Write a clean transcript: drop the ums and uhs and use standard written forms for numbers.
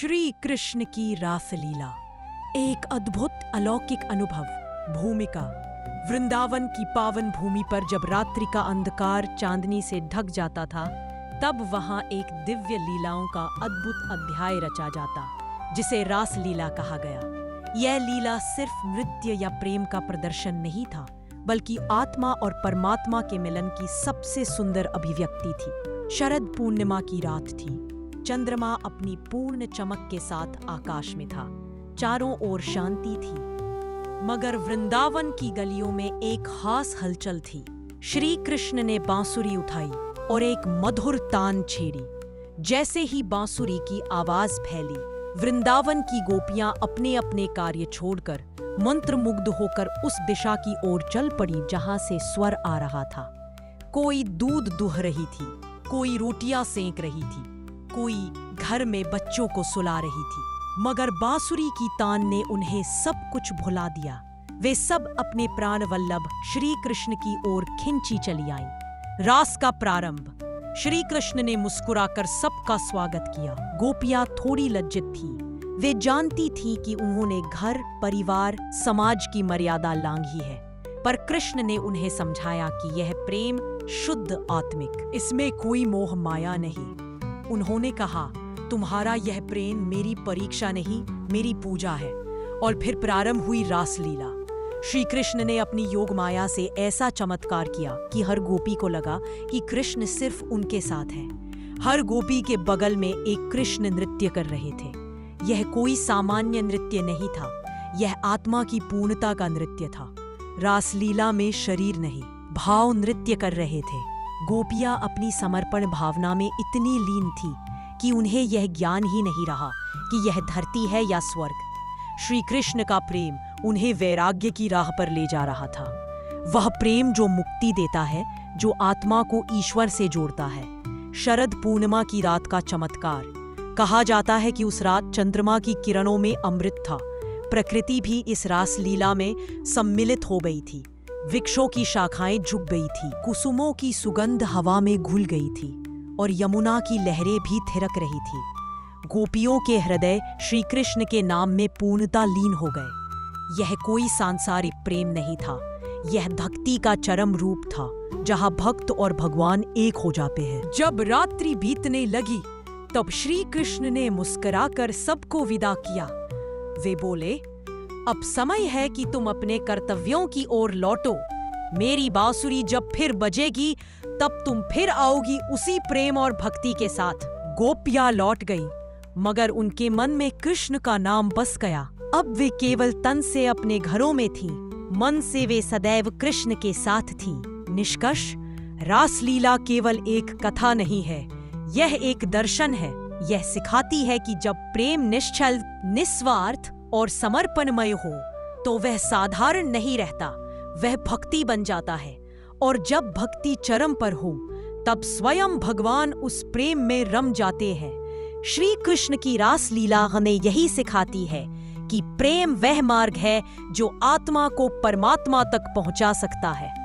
श्री कृष्ण की रासलीला एक अद्भुत अलौकिक अनुभव। भूमिका वृंदावन की पावन भूमि पर जब रात्रि का अंधकार चांदनी से ढक जाता था, तब वहां एक दिव्य लीलाओं का अद्भुत अध्याय रचा जाता, जिसे रासलीला कहा गया। यह लीला सिर्फ नृत्य या प्रेम का प्रदर्शन नहीं था, बल्कि आत्मा और परमात्मा के मिलन की सबसे सुंदर अभिव्यक्ति थी। शरद पूर्णिमा की रात थी। चंद्रमा अपनी पूर्ण चमक के साथ आकाश में था। चारों ओर शांति थी, मगर वृंदावन की गलियों में एक खास हलचल थी। श्री कृष्ण ने बांसुरी उठाई और एक मधुर तान छेड़ी। जैसे ही बांसुरी की आवाज फैली, वृंदावन की गोपियां अपने अपने कार्य छोड़कर मंत्रमुग्ध होकर उस दिशा की ओर चल पड़ी जहां से स्वर आ रहा था। कोई दूध दुह रही थी, कोई रोटियां सेंक रही थी, कोई घर में बच्चों को सुला रही थी, मगर बांसुरी की तान ने उन्हें सब कुछ भुला दिया। वे सब अपने प्राण वल्लभ श्री कृष्ण की ओर खिंची चली आईं। रास का प्रारंभ। श्री कृष्ण ने मुस्कुराकर सबका स्वागत किया। गोपियां थोड़ी लज्जित थी। वे जानती थीं कि उन्होंने घर, परिवार, समाज की मर्यादा लांघी है, पर कृष्ण ने उन्हें समझाया कि यह प्रेम शुद्ध आत्मिक, इसमें कोई मोह माया नहीं। उन्होंने कहा, तुम्हारा यह प्रेम मेरी परीक्षा नहीं, मेरी पूजा है। और फिर प्रारंभ हुई रासलीला। श्री कृष्ण ने अपनी योग माया से ऐसा चमत्कार किया कि हर गोपी को लगा कि कृष्ण सिर्फ उनके साथ है। हर गोपी के बगल में एक कृष्ण नृत्य कर रहे थे। यह कोई सामान्य नृत्य नहीं था, यह आत्मा की पूर्णता का नृत्य था। रासलीला में शरीर नहीं, भाव नृत्य कर रहे थे। गोपियां अपनी समर्पण भावना में इतनी लीन थी कि उन्हें यह ज्ञान ही नहीं रहा कि यह धरती है या स्वर्ग। श्री कृष्ण का प्रेम उन्हें वैराग्य की राह पर ले जा रहा था। वह प्रेम जो मुक्ति देता है, जो आत्मा को ईश्वर से जोड़ता है। शरद पूर्णिमा की रात का चमत्कार। कहा जाता है कि उस रात चंद्रमा की किरणों में अमृत था। प्रकृति भी इस रासलीला में सम्मिलित हो गई थी। वृक्षों की शाखाएं झुक गई थी, कुसुमों की सुगंध हवा में घुल गई थी और यमुना की लहरें भी थिरक रही थी। गोपियों के हृदय श्री कृष्ण के नाम में पूर्णता लीन हो गए। यह कोई सांसारिक प्रेम नहीं था, यह भक्ति का चरम रूप था, जहां भक्त और भगवान एक हो जाते हैं। जब रात्रि बीतने लगी, तब श्री कृष्ण ने मुस्कुराकर सबको विदा किया। वे बोले, अब समय है कि तुम अपने कर्तव्यों की ओर लौटो। मेरी बांसुरी जब फिर बजेगी, तब तुम फिर आओगी उसी प्रेम और भक्ति के साथ। गोपियां लौट गईं, मगर उनके मन में कृष्ण का नाम बस गया। अब वे केवल तन से अपने घरों में थीं, मन से वे सदैव कृष्ण के साथ थीं। निष्कर्ष, रासलीला केवल एक कथा नहीं है, यह एक दर्शन है। यह सिखाती है कि जब प्रेम निश्चल, निस्वार्थ और समर्पणमय हो, तो वह साधारण नहीं रहता, वह भक्ति बन जाता है। और जब भक्ति चरम पर हो, तब स्वयं भगवान उस प्रेम में रम जाते हैं। श्री कृष्ण की रासलीला हमें यही सिखाती है कि प्रेम वह मार्ग है जो आत्मा को परमात्मा तक पहुंचा सकता है।